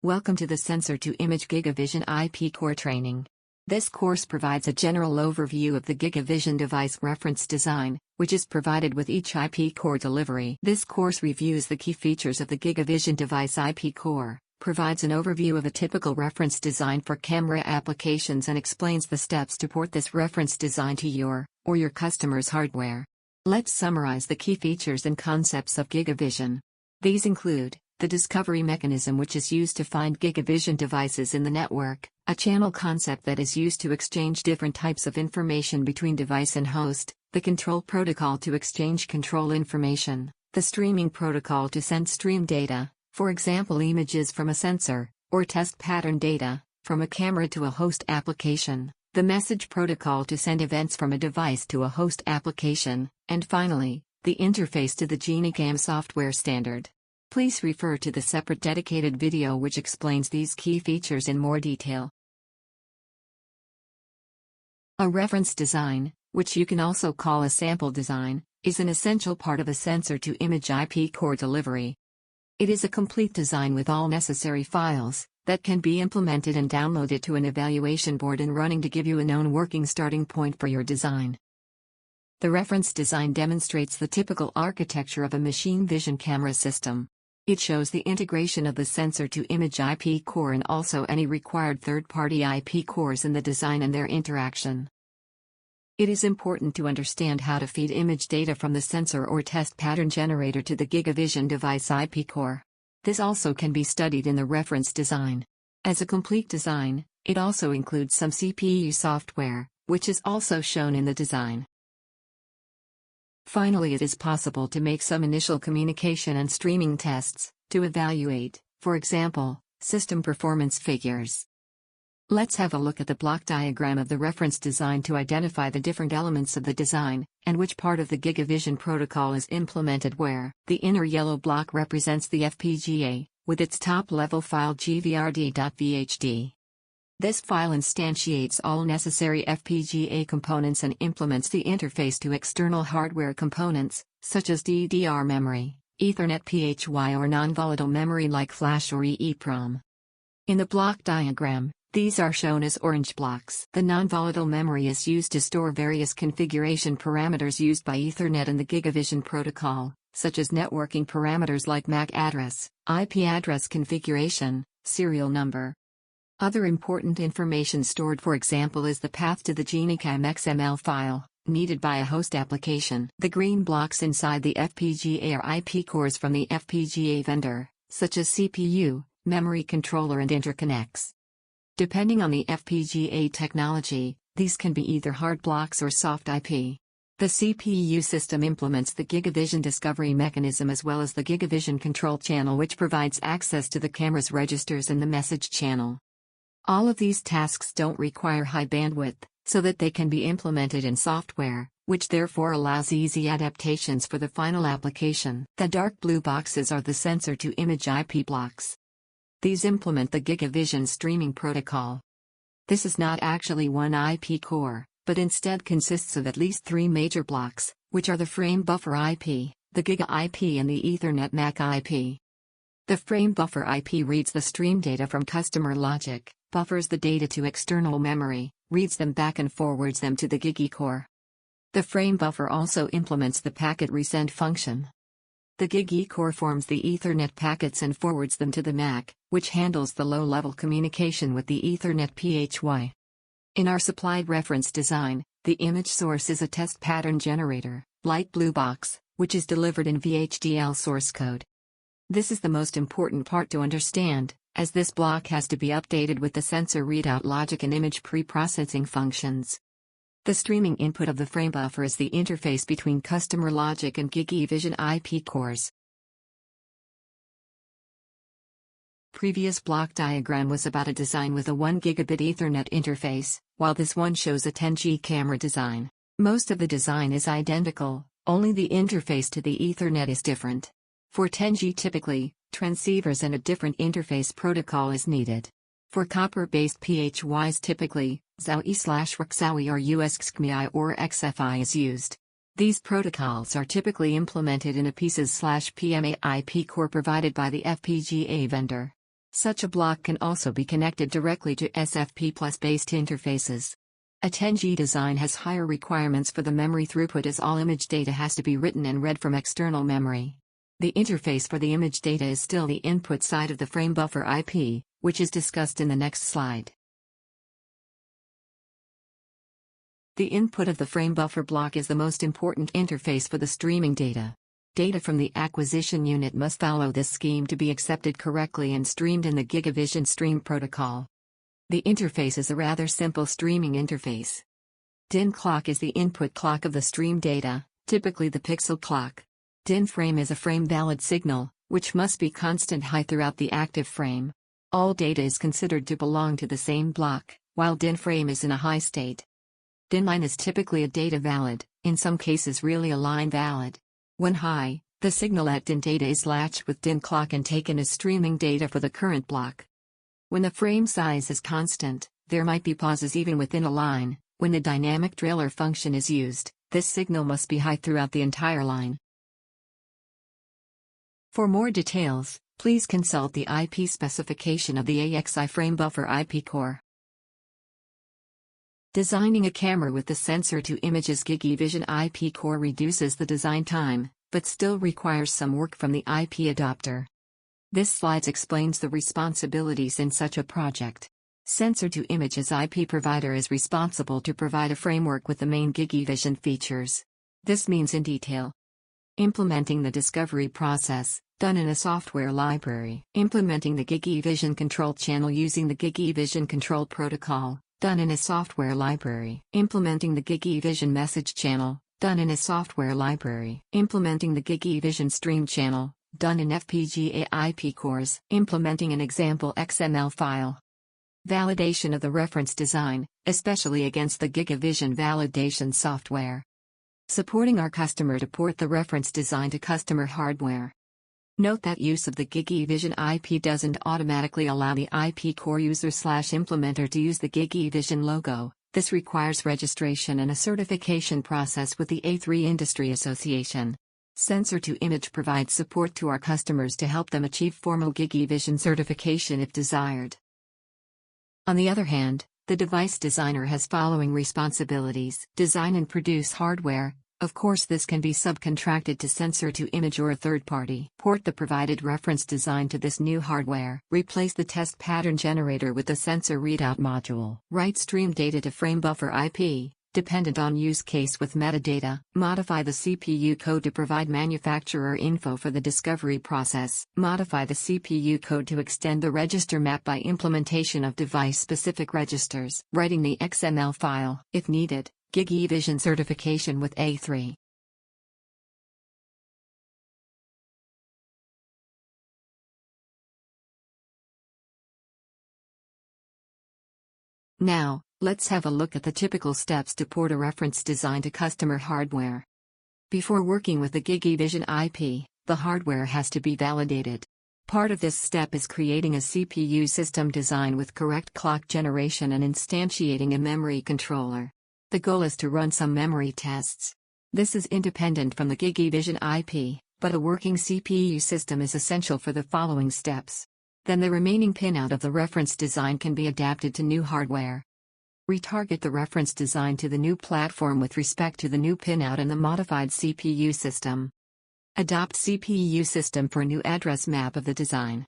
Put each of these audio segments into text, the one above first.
Welcome to the Sensor-to-Image GigE Vision IP Core training. This course provides a general overview of the GigE Vision device reference design, which is provided with each IP core delivery. This course reviews the key features of the GigE Vision device IP core, provides an overview of a typical reference design for camera applications and explains the steps to port this reference design to your or your customer's hardware. Let's summarize the key features and concepts of GigE Vision. These include the discovery mechanism, which is used to find GigE Vision devices in the network, a channel concept that is used to exchange different types of information between device and host, the control protocol to exchange control information, the streaming protocol to send stream data, for example images from a sensor, or test pattern data, from a camera to a host application, the message protocol to send events from a device to a host application, and finally, the interface to the GigE software standard. Please refer to the separate dedicated video which explains these key features in more detail. A reference design, which you can also call a sample design, is an essential part of a sensor-to-image IP core delivery. It is a complete design with all necessary files that can be implemented and downloaded to an evaluation board and running to give you a known working starting point for your design. The reference design demonstrates the typical architecture of a machine vision camera system. It shows the integration of the sensor-to-image IP core and also any required third-party IP cores in the design and their interaction. It is important to understand how to feed image data from the sensor or test pattern generator to the GigE Vision device IP core. This also can be studied in the reference design. As a complete design, it also includes some CPU software, which is also shown in the design. Finally, it is possible to make some initial communication and streaming tests to evaluate, for example, system performance figures. Let's have a look at the block diagram of the reference design to identify the different elements of the design and which part of the GigE Vision protocol is implemented where. The inner yellow block represents the FPGA, with its top-level file gvrd.vhd. This file instantiates all necessary FPGA components and implements the interface to external hardware components, such as DDR memory, Ethernet PHY or non-volatile memory like flash or EEPROM. In the block diagram, these are shown as orange blocks. The non-volatile memory is used to store various configuration parameters used by Ethernet and the GigE Vision protocol, such as networking parameters like MAC address, IP address configuration, serial number. Other important information stored, for example, is the path to the GigE XML file, needed by a host application. The green blocks inside the FPGA are IP cores from the FPGA vendor, such as CPU, memory controller and interconnects. Depending on the FPGA technology, these can be either hard blocks or soft IP. The CPU system implements the GigE Vision discovery mechanism as well as the GigE Vision control channel, which provides access to the camera's registers and the message channel. All of these tasks don't require high bandwidth, so that they can be implemented in software, which therefore allows easy adaptations for the final application. The dark blue boxes are the sensor-to-image IP blocks. These implement the GigE Vision streaming protocol. This is not actually one IP core, but instead consists of at least three major blocks, which are the frame buffer IP, the GigE IP and the Ethernet MAC IP. The frame buffer IP reads the stream data from customer logic, buffers the data to external memory, reads them back and forwards them to the GigE core. The frame buffer also implements the packet resend function. The GigE core forms the Ethernet packets and forwards them to the MAC, which handles the low-level communication with the Ethernet PHY. In our supplied reference design, the image source is a test pattern generator, light blue box, which is delivered in VHDL source code. This is the most important part to understand, as this block has to be updated with the sensor readout logic and image pre-processing functions. The streaming input of the frame buffer is the interface between customer logic and GigE Vision IP cores. Previous block diagram was about a design with a 1 gigabit Ethernet interface, while this one shows a 10G camera design. Most of the design is identical, only the interface to the Ethernet is different. For 10G typically, transceivers and a different interface protocol is needed. For copper-based PHYs typically, XAUI/RXAUI or USXGMI or XFI is used. These protocols are typically implemented in a pieces/PMA IP core provided by the FPGA vendor. Such a block can also be connected directly to SFP+ based interfaces. A 10G design has higher requirements for the memory throughput as all image data has to be written and read from external memory. The interface for the image data is still the input side of the frame buffer IP, which is discussed in the next slide. The input of the frame buffer block is the most important interface for the streaming data. Data from the acquisition unit must follow this scheme to be accepted correctly and streamed in the GigE Vision Stream protocol. The interface is a rather simple streaming interface. DIN clock is the input clock of the stream data, typically the pixel clock. DIN frame is a frame valid signal, which must be constant high throughout the active frame. All data is considered to belong to the same block, while DIN frame is in a high state. DIN line is typically a data valid, in some cases really a line valid. When high, the signal at DIN data is latched with DIN clock and taken as streaming data for the current block. When the frame size is constant, there might be pauses even within a line. When the dynamic driller function is used, this signal must be high throughout the entire line. For more details, please consult the IP specification of the AXI frame buffer IP core. Designing a camera with the sensor to images GigE Vision IP core reduces the design time, but still requires some work from the IP adopter. This slide explains the responsibilities in such a project. Sensor to images IP provider is responsible to provide a framework with the main GigE Vision features. This means in detail. Implementing the discovery process, done in a software library. Implementing the GigE Vision control channel using the GigE Vision control protocol, done in a software library. Implementing the GigE Vision message channel, done in a software library. Implementing the GigE Vision stream channel, done in FPGA IP cores. Implementing an example XML file. Validation of the reference design, especially against the GigE Vision validation software. Supporting our customer to port the reference design to customer hardware. Note that use of the GigE Vision IP doesn't automatically allow the IP core user/implementer to use the GigE Vision logo. This requires registration and a certification process with the A3 Industry Association. Sensor to Image provides support to our customers to help them achieve formal GigE Vision certification if desired. On the other hand, the device designer has following responsibilities: design and produce hardware. Of course, this can be subcontracted to Sensor to Image or a third party. Port the provided reference design to this new hardware. Replace the test pattern generator with the sensor readout module. Write stream data to frame buffer IP, dependent on use case with metadata. Modify the CPU code to provide manufacturer info for the discovery process. Modify the CPU code to extend the register map by implementation of device-specific registers. Writing the XML file, if needed. GigE Vision certification with A3. Now, let's have a look at the typical steps to port a reference design to customer hardware. Before working with the GigE Vision IP, the hardware has to be validated. Part of this step is creating a CPU system design with correct clock generation and instantiating a memory controller. The goal is to run some memory tests. This is independent from the GigE Vision IP, but a working CPU system is essential for the following steps. Then the remaining pinout of the reference design can be adapted to new hardware. Retarget the reference design to the new platform with respect to the new pinout and the modified CPU system. Adopt CPU system for a new address map of the design.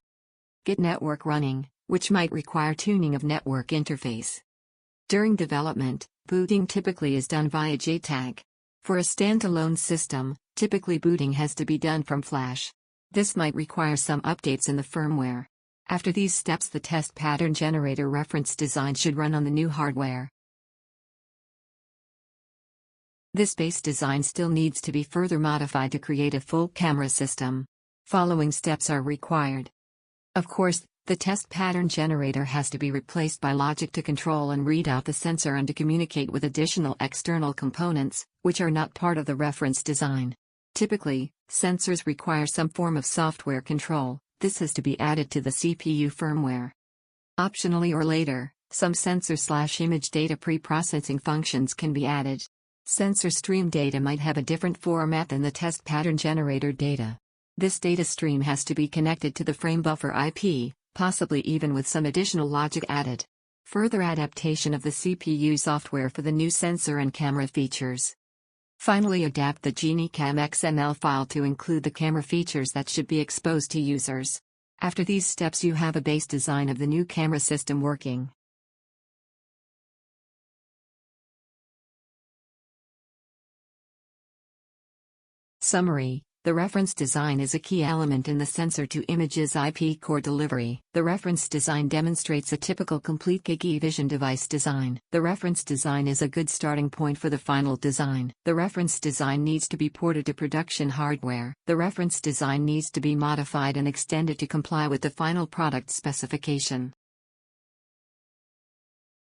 Get network running, which might require tuning of network interface. During development, booting typically is done via JTAG. For a standalone system, typically booting has to be done from flash. This might require some updates in the firmware. After these steps, the test pattern generator reference design should run on the new hardware. This base design still needs to be further modified to create a full camera system. Following steps are required. Of course, the test pattern generator has to be replaced by logic to control and read out the sensor and to communicate with additional external components, which are not part of the reference design. Typically, sensors require some form of software control. This has to be added to the CPU firmware. Optionally or later, some sensor/image data pre-processing functions can be added. Sensor stream data might have a different format than the test pattern generator data. This data stream has to be connected to the frame buffer IP, possibly even with some additional logic added. Further adaptation of the CPU software for the new sensor and camera features. Finally, adapt the GenieCam XML file to include the camera features that should be exposed to users. After these steps, you have a base design of the new camera system working. Summary. The reference design is a key element in the sensor-to-images IP core delivery. The reference design demonstrates a typical complete GigE Vision Device design. The reference design is a good starting point for the final design. The reference design needs to be ported to production hardware. The reference design needs to be modified and extended to comply with the final product specification.